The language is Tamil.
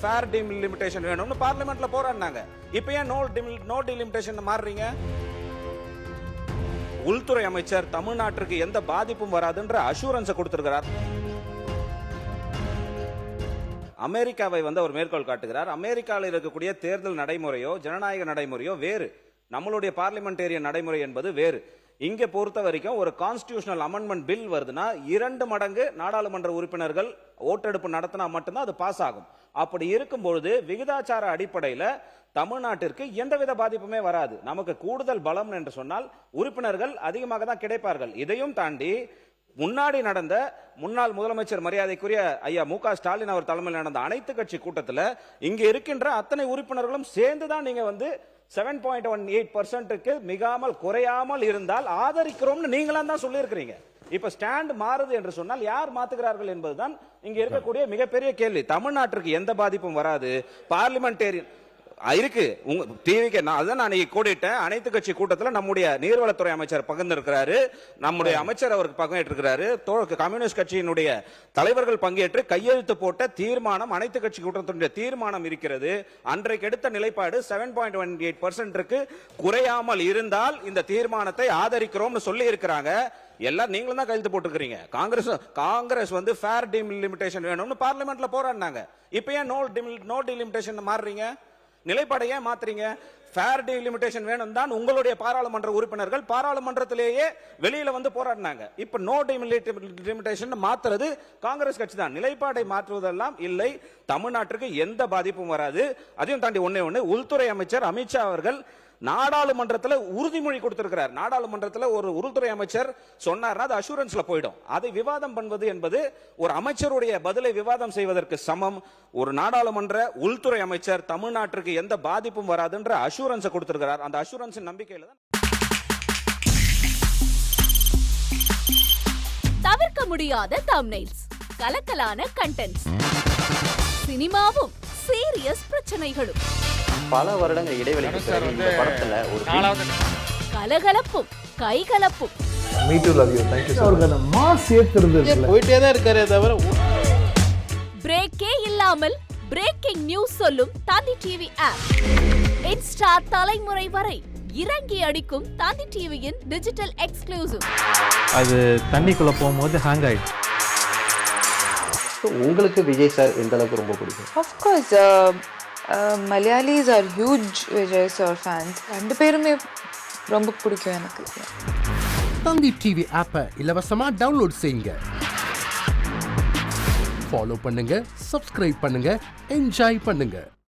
ஃபேர் டீலிமிட்டேஷன் வேணும்னு பார்லிமெண்ட்ல போராடினாங்க. இப்போ ஏன் நோ டீலிமிட்டேஷன் மாறுறீங்க? உள்துறை அமைச்சர் தமிழ்நாட்டிற்கு எந்த பாதிப்பும் வராதுன்ற அஷூரன்ஸ் கொடுத்திருக்கிறார். அமெரிக்காவை அவர் மேற்கோள் காட்டுகிறார். அமெரிக்காவில் இருக்கக்கூடிய தேர்தல் நடைமுறையோ ஜனநாயக நடைமுறையோ வேறு, நம்மளுடைய பார்லிமெண்டேரியன் நடைமுறை என்பது வேறு. இங்க பொறுத்த வரைக்கும் ஒரு கான்ஸ்டிடியூஷனல் அமெண்ட்மெண்ட் பில் வருதுன்னா 2 மடங்கு நாடாளுமன்ற உறுப்பினர்கள் ஓட்டெடுப்பு நடத்தினா மட்டும்தான் அது பாஸ் ஆகும். அப்படி இருக்கும்பொழுது விகிதாச்சார அடிப்படையில் தமிழ்நாட்டிற்கு எந்தவித பாதிப்புமே வராது. நமக்கு கூடுதல் பலம் என்று சொன்னால் உறுப்பினர்கள் அதிகமாக தான் கிடைப்பார்கள். இதையும் தாண்டி முன்னாடி நடந்த முன்னாள் முதலமைச்சர் மரியாதைக்குரிய ஐயா மு.க. ஸ்டாலின் அவர் தலைமையில் நடந்த அனைத்து கட்சி கூட்டத்தில் இங்க இருக்கின்ற அத்தனை உறுப்பினர்களும் சேர்ந்துதான் நீங்க 7.18% மிகாமல் குறையாமல் இருந்தால் ஆதரிக்கிறோம்னு நீங்களாம் தான் சொல்லி இருக்கிறீங்க. இப்ப ஸ்டாண்ட் மாறுது என்று சொன்னால் யார் மாத்துகிறார்கள் என்பதுதான் இங்க இருக்கக்கூடிய மிகப்பெரிய கேள்வி. தமிழ்நாட்டிற்கு எந்த பாதிப்பும் வராது. பார்லிமெண்டேரியன் இருக்கு உங்க டிவிக்கு நான் கூடிட்டேன். அனைத்து கட்சி கூட்டத்தில் நம்முடைய நீர்வளத்துறை அமைச்சர் பங்கேற்றிருக்கிறாரு, நம்முடைய அமைச்சர் அவருக்கு பங்கேற்றிருக்கிறாரு, கம்யூனிஸ்ட் கட்சியினுடைய தலைவர்கள் பங்கேற்று கையெழுத்து போட்ட தீர்மானம் அனைத்து கட்சி கூட்டத்தினுடைய தீர்மானம் இருக்கிறது. அன்றைக்கு எடுத்த நிலைப்பாடு 7.18% குறையாமல் இருந்தால் இந்த தீர்மானத்தை ஆதரிக்கிறோம்னு சொல்லி இருக்கிறாங்க. எல்லாம் நீங்களும் தான் கையெழுத்து போட்டுக்கிறீங்க. காங்கிரஸ் ஃபேர் டீலிமிட்டேஷன் வேணும்னு பார்லிமெண்ட்ல போராடினாங்க. இப்போ ஏன் நோ டீலிமிட்டேஷன் மாறுறீங்க? நிலைப்பாடை ஏன் மாத்துறீங்க? ஃபேர் டீலிமிட்டேஷன் வேணும் தான் உங்களுடைய பாராளுமன்ற உறுப்பினர்கள் பாராளுமன்றத்திலேயே வெளியில போராடினாங்க. இப்ப நோ டீலிமிட்டேஷன் மாத்துறது காங்கிரஸ் கட்சி தான். நிலைப்பாடை மாற்றுவதெல்லாம் இல்லை. தமிழ்நாட்டிற்கு எந்த பாதிப்பும் வராது. அதையும் தாண்டி ஒண்ணே உள்துறை அமைச்சர் அமித்ஷா அவர்கள் நாடாளுமன்றத்தில் உறுதிமொழி கொடுத்திருக்கிறார். நாடாளுமன்றத்தில் ஒரு உள்துறை அமைச்சர் சொன்னார்னா அது அஷூரன்ஸ்ல போயிடும். அதை விவாதம் பண்ணுவது என்பது ஒரு அமைச்சருடைய பதிலை விவாதம் செய்வதற்கு சமம். ஒரு நாடாளுமன்ற உள்துறை அமைச்சர் தமிழ்நாட்டிற்கு எந்த பாதிப்பும் வராதுன்ற அஷூரன்ஸ் கொடுத்திருக்கிறார். அந்த அஷூரன்ஸ் நம்பிக்கையில தான் தவிர்க்க முடியாத தம்ப்நெயில்ஸ், கலக்கலான கண்டென்ட்ஸ், சினிமாவும் சீரியஸ் பிரச்சனைகளும், பல வருடங்கள் இடைவெளிக்கு பிறகு இந்த படத்துல ஒரு கலகலப்பும் கைகலப்பும், Me too love you. Thank you so much. Mass ஏத்துறது போயிட்டே தான் இருக்காரே தவிர பிரேக்கே இல்லாமல் பிரேக்கிங் நியூஸ் சொல்லும் தந்தி டிவி ஆப். இன்ஸ்டா தலைமுறை வரை இறங்கி அடிக்கும் தந்தி டிவியின் டிஜிட்டல் எக்ஸ்க்ளூசிவ். அது தண்ணிக்குள்ள போகும்போது ஹேங் ஆயிடுச்சு. உங்களுக்கு விஜய் சார் எந்த அளவுக்கு ரொம்ப பிடிக்கும்? Of course, Malayalis are huge Vijay sir fans. ரெண்டு பேருமே ரொம்ப பிடிக்கும் எனக்கு. தந்தி டிவி ஆப்பை இலவசமா டவுன்லோட் செய்யுங்க. ஃபாலோ பண்ணுங்க, சப்ஸ்கிரைப் பண்ணுங்க, என்ஜாய் பண்ணுங்க.